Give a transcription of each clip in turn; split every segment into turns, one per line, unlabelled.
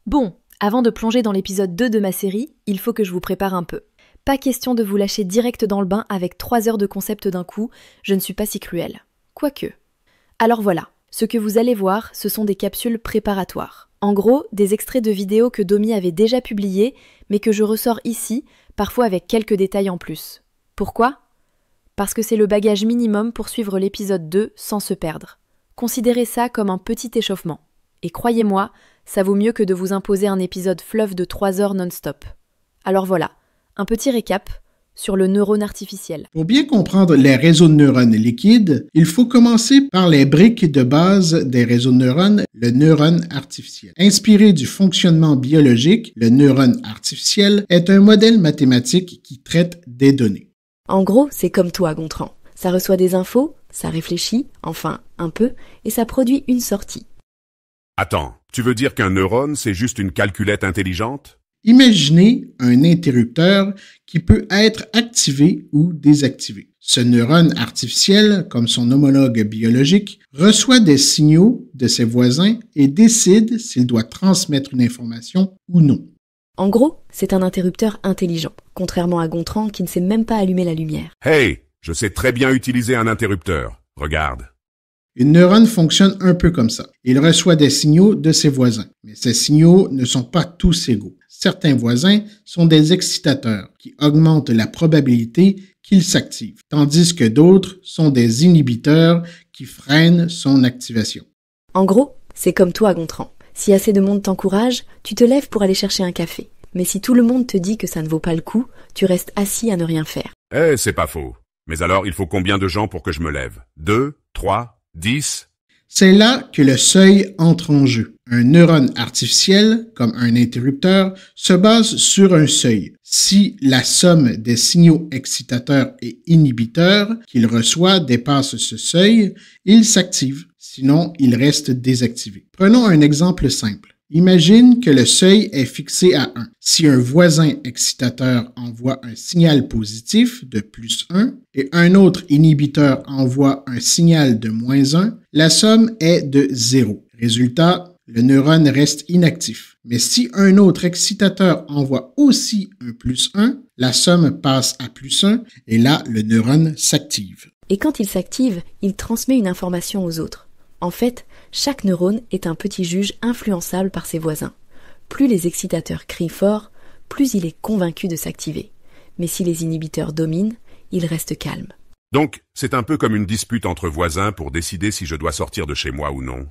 Bon, avant de plonger dans l'épisode 2 de ma série, il faut que je vous prépare un peu. Pas question de vous lâcher direct dans le bain avec 3 heures de concept d'un coup, je ne suis pas si cruelle. Quoique. Alors voilà, ce que vous allez voir, ce sont des capsules préparatoires. En gros, des extraits de vidéos que Domi avait déjà publiées, mais que je ressors ici, parfois avec quelques détails en plus. Pourquoi ? Parce que c'est le bagage minimum pour suivre l'épisode 2 sans se perdre. Considérez ça comme un petit échauffement. Et croyez-moi, ça vaut mieux que de vous imposer un épisode fleuve de 3 heures non-stop. Alors voilà, un petit récap sur le neurone artificiel.
Pour bien comprendre les réseaux de neurones liquides, il faut commencer par les briques de base des réseaux de neurones, le neurone artificiel. Inspiré du fonctionnement biologique, le neurone artificiel est un modèle mathématique qui traite des données.
En gros, c'est comme toi, Gontran. Ça reçoit des infos, ça réfléchit, enfin un peu, et ça produit une sortie.
Attends, tu veux dire qu'un neurone, c'est juste une calculette intelligente?
Imaginez un interrupteur qui peut être activé ou désactivé. Ce neurone artificiel, comme son homologue biologique, reçoit des signaux de ses voisins et décide s'il doit transmettre une information ou non.
En gros, c'est un interrupteur intelligent, contrairement à Gontran qui ne sait même pas allumer la lumière.
Hey, je sais très bien utiliser un interrupteur. Regarde.
Une neurone fonctionne un peu comme ça. Il reçoit des signaux de ses voisins, mais ces signaux ne sont pas tous égaux. Certains voisins sont des excitateurs qui augmentent la probabilité qu'ils s'activent, tandis que d'autres sont des inhibiteurs qui freinent son activation.
En gros, c'est comme toi, Gontran. Si assez de monde t'encourage, tu te lèves pour aller chercher un café. Mais si tout le monde te dit que ça ne vaut pas le coup, tu restes assis à ne rien faire.
C'est pas faux. Mais alors, il faut combien de gens pour que je me lève? 2, 3, 10?
C'est là que le seuil entre en jeu. Un neurone artificiel, comme un interrupteur, se base sur un seuil. Si la somme des signaux excitateurs et inhibiteurs qu'il reçoit dépasse ce seuil, il s'active. Sinon, il reste désactivé. Prenons un exemple simple. Imagine que le seuil est fixé à 1. Si un voisin excitateur envoie un signal positif de plus 1 et un autre inhibiteur envoie un signal de moins 1, la somme est de 0. Résultat, le neurone reste inactif. Mais si un autre excitateur envoie aussi un plus 1, la somme passe à plus 1 et là, le neurone s'active.
Et quand il s'active, il transmet une information aux autres. En fait, chaque neurone est un petit juge influençable par ses voisins. Plus les excitateurs crient fort, plus il est convaincu de s'activer. Mais si les inhibiteurs dominent, il reste calme.
Donc, c'est un peu comme une dispute entre voisins pour décider si je dois sortir de chez moi ou non.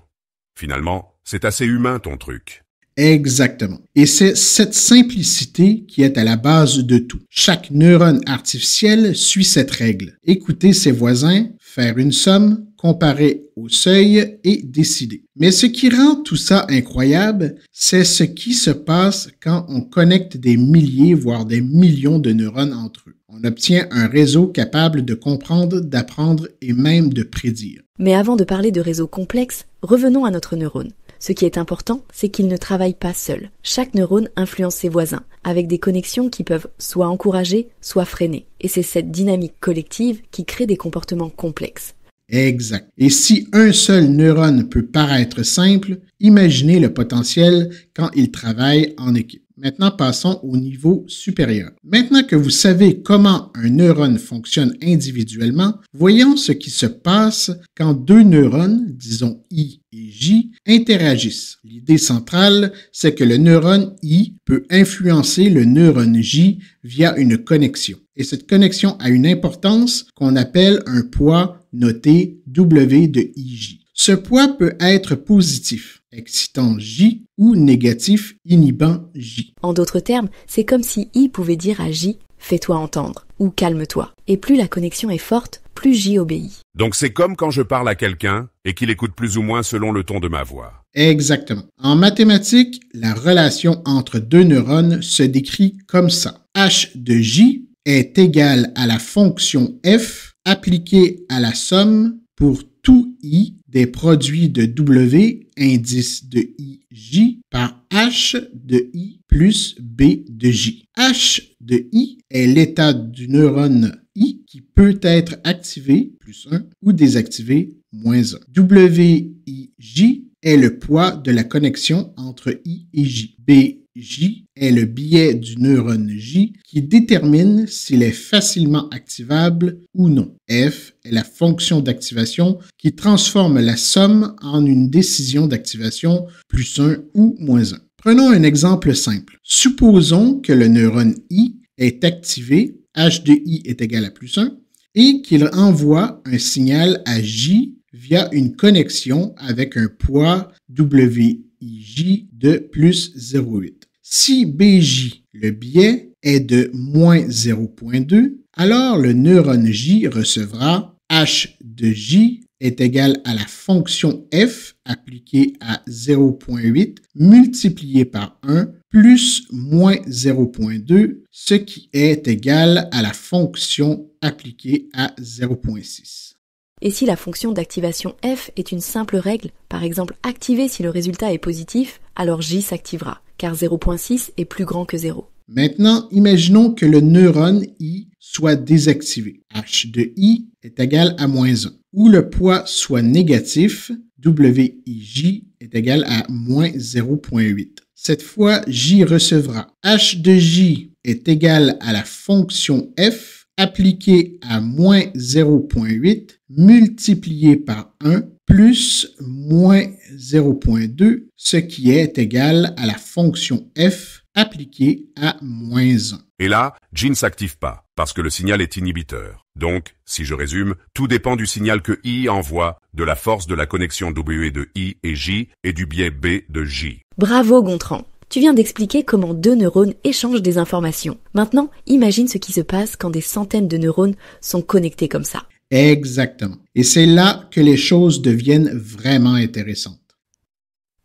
Finalement, c'est assez humain ton truc.
Exactement. Et c'est cette simplicité qui est à la base de tout. Chaque neurone artificiel suit cette règle. Écouter ses voisins, faire une somme, comparer au seuil et décider. Mais ce qui rend tout ça incroyable, c'est ce qui se passe quand on connecte des milliers, voire des millions de neurones entre eux. On obtient un réseau capable de comprendre, d'apprendre et même de prédire.
Mais avant de parler de réseaux complexes, revenons à notre neurone. Ce qui est important, c'est qu'il ne travaille pas seul. Chaque neurone influence ses voisins, avec des connexions qui peuvent soit encourager, soit freiner. Et c'est cette dynamique collective qui crée des comportements complexes.
Exact. Et si un seul neurone peut paraître simple, imaginez le potentiel quand il travaille en équipe. Maintenant, passons au niveau supérieur. Maintenant que vous savez comment un neurone fonctionne individuellement, voyons ce qui se passe quand deux neurones, disons I et J, interagissent. L'idée centrale, c'est que le neurone I peut influencer le neurone J via une connexion. Et cette connexion a une importance qu'on appelle un poids noté W de IJ. Ce poids peut être positif, excitant J, ou négatif, inhibant J.
En d'autres termes, c'est comme si I pouvait dire à J « fais-toi entendre » ou « calme-toi ». Et plus la connexion est forte, plus J obéit.
Donc c'est comme quand je parle à quelqu'un et qu'il écoute plus ou moins selon le ton de ma voix.
Exactement. En mathématiques, la relation entre deux neurones se décrit comme ça. H de J est égal à la fonction f appliquée à la somme pour tout I des produits de W, indice de IJ, par H de I plus B de J. H de I est l'état du neurone I qui peut être activé, plus 1, ou désactivé, moins 1. WIJ est le poids de la connexion entre I et J. BJ est le biais du neurone J qui détermine s'il est facilement activable ou non. F est la fonction d'activation qui transforme la somme en une décision d'activation +1 ou -1. Prenons un exemple simple. Supposons que le neurone I est activé, H de I est égal à +1, et qu'il envoie un signal à J via une connexion avec un poids WIJ de +0,8. Si BJ, le biais, est de -0,2, alors le neurone J recevra H de J est égal à la fonction f appliquée à 0,8 multiplié par 1 plus -0,2, ce qui est égal à la fonction appliquée à 0,6.
Et si la fonction d'activation f est une simple règle, par exemple activée si le résultat est positif, alors J s'activera, car 0,6 est plus grand que 0.
Maintenant, imaginons que le neurone I soit désactivé. H de I est égal à -1. Ou le poids soit négatif, WIJ est égal à -0,8. Cette fois, J recevra H de J est égal à la fonction f appliquée à -0,8 multiplié par 1 plus -0,2, ce qui est égal à la fonction f appliquée à -1.
Et là, J ne s'active pas, parce que le signal est inhibiteur. Donc, si je résume, tout dépend du signal que I envoie, de la force de la connexion W de I et J et du biais B de J.
Bravo Gontran! Tu viens d'expliquer comment deux neurones échangent des informations. Maintenant, imagine ce qui se passe quand des centaines de neurones sont connectés comme ça.
Exactement. Et c'est là que les choses deviennent vraiment intéressantes.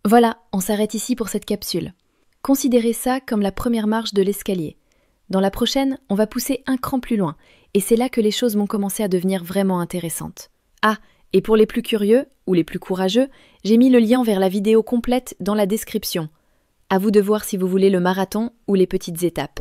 Voilà, on s'arrête ici pour cette capsule. Considérez ça comme la première marche de l'escalier. Dans la prochaine, on va pousser un cran plus loin, et c'est là que les choses vont commencer à devenir vraiment intéressantes. Ah, et pour les plus curieux, ou les plus courageux, j'ai mis le lien vers la vidéo complète dans la description. À vous de voir si vous voulez le marathon ou les petites étapes.